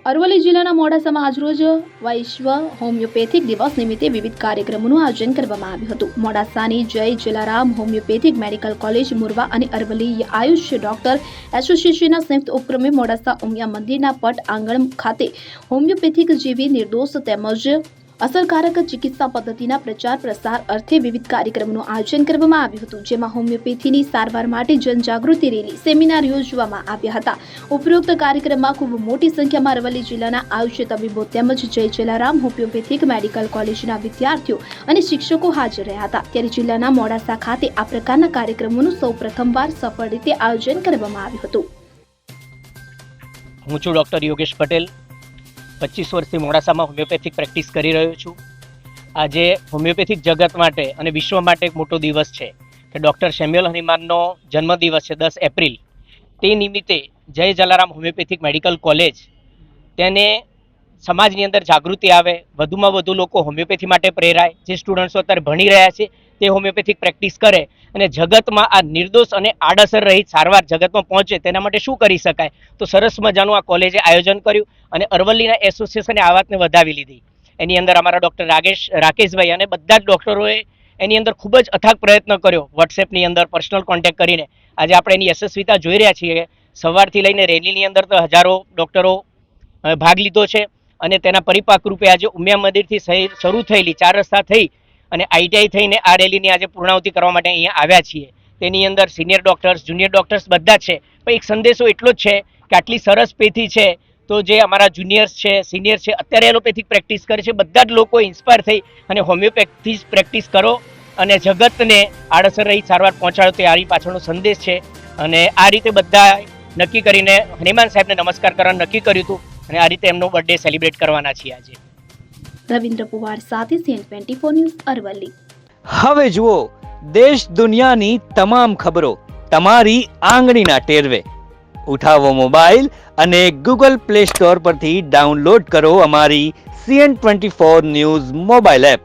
અરવલ્લી જિલ્લાના મોડાસામાં આજરોજ વિશ્વ હોમિયોપેથિક દિવસ નિમિત્તે વિવિધ કાર્યક્રમોનું આયોજન કરવામાં આવ્યું હતું. મોડાસાની જય જલારામ હોમિયોપેથિક મેડિકલ કોલેજ મોરવા અને અરવલ્લી આયુષ ડોક્ટર એસોસિએશનના સંયુક્ત ઉપક્રમે મોડાસા ઉમિયા મંદિરના પટ આંગણ ખાતે હોમિયોપેથિક જેવી નિર્દોષ તેમજ અસરકારક ચિકિત્સા પદ્ધતિના પ્રચાર પ્રસાર અર્થે વિવિધ કાર્યક્રમોનું આયોજન કરવામાં આવ્યું હતું, જેમાં હોમિયોપેથીની સારવાર માટે જનજાગૃતિ રેલી સેમિનાર યોજવામાં આવ્યા હતા. ઉપરોક્ત કાર્યક્રમમાં ખૂબ મોટી સંખ્યામાં અરવલ્લી જિલ્લાના આયુષ તબીબો તેમજ જય જલારામ હોમિયોપેથિક મેડિકલ કોલેજના વિદ્યાર્થીઓ અને શિક્ષકો હાજર રહ્યા હતા. ત્યારે જિલ્લાના મોડાસા ખાતે આ પ્રકારના કાર્યક્રમોનું સૌ પ્રથમવાર સફળ રીતે આયોજન કરવામાં આવ્યું હતું. હું છું ડૉક્ટર યોગેશ પટેલ. 25 વર્ષથી મોડાસામાં હોમિયોપેથિક પ્રેક્ટિસ કરી રહ્યો છું. આજે હોમિયોપેથિક જગત માટે અને વિશ્વ માટે એક મોટો દિવસ છે કે ડૉક્ટર સેમ્યુઅલ હનીમાનનો જન્મદિવસ છે 10 એપ્રિલ. તે નિમિત્તે જય જલારામ હોમિયોપેથિક મેડિકલ કોલેજ તેને સમાજની અંદર જાગૃતિ આવે, વધુમાં વધુ લોકો હોમિયોપેથી માટે પ્રેરાય, જે સ્ટુડન્ટ્સો અત્યારે ભણી રહ્યા છે તે હોમિયોપેથિક પ્રેક્ટિસ કરે અને જગતમાં આ નિર્દોષ અને આડઅસર રહિત સારવાર જગતમાં પહોંચે તેના માટે શું કરી શકાય, તો સરસ મજાનું આ કોલેજે આયોજન કર્યું અને અરવલ્લીના એસોસિએશને આ વાતને વધાવી લીધી. એની અંદર અમારા ડૉક્ટર રાકેશભાઈ અને બધા જ ડૉક્ટરોએ એની અંદર ખૂબ જ અથાગ પ્રયત્ન કર્યો. વોટ્સએપની અંદર પર્સનલ કોન્ટેક્ટ કરીને આજે આપણે એની યશસ્વીતા જોઈ રહ્યા છીએ. સવારથી લઈને રેલીની અંદર તો હજારો ડૉક્ટરો ભાગ લીધો છે અને તેના પરિપાક રૂપે આજે ઉમિયા મંદિરથી શરૂ થયેલી 4 રસ્તા થઈ અને આઈટીઆઈ થઈને આ રેલીની આજે પૂર્ણાહુતિ કરવા માટે અહીંયા આવ્યા છીએ. તેની અંદર સિનિયર ડૉક્ટર્સ, જુનિયર ડૉક્ટર્સ બધા છે. પણ એક સંદેશો એટલો જ છે કે આટલી સરસ પેથી છે તો જે અમારા જુનિયર્સ છે, સિનિયર છે, અત્યારે એલોપેથિક પ્રેક્ટિસ કરે છે, બધા જ લોકો ઇન્સ્પાયર થઈ અને હોમિયોપેથી પ્રેક્ટિસ કરો અને જગતને આડઅસર રહી સારવાર પહોંચાડો, તે આની પાછળનો સંદેશ છે. અને આ રીતે બધા નક્કી કરીને હનુમાન સાહેબને નમસ્કાર કરવાનું નક્કી કર્યું હતું અને આ રીતે એમનો બર્થડે સેલિબ્રેટ કરવાના છીએ આજે. રવિન્દ્ર પુવાર સાથે CN24 ન્યૂઝ અરવલ્લી. હવે જુઓ દેશ દુનિયાની તમામ ખબરો તમારી આંગળીના ટેરવે. ઉઠાવો મોબાઈલ અને Google Play Store પરથી ડાઉનલોડ કરો અમારી CN24 ન્યૂઝ મોબાઈલ એપ.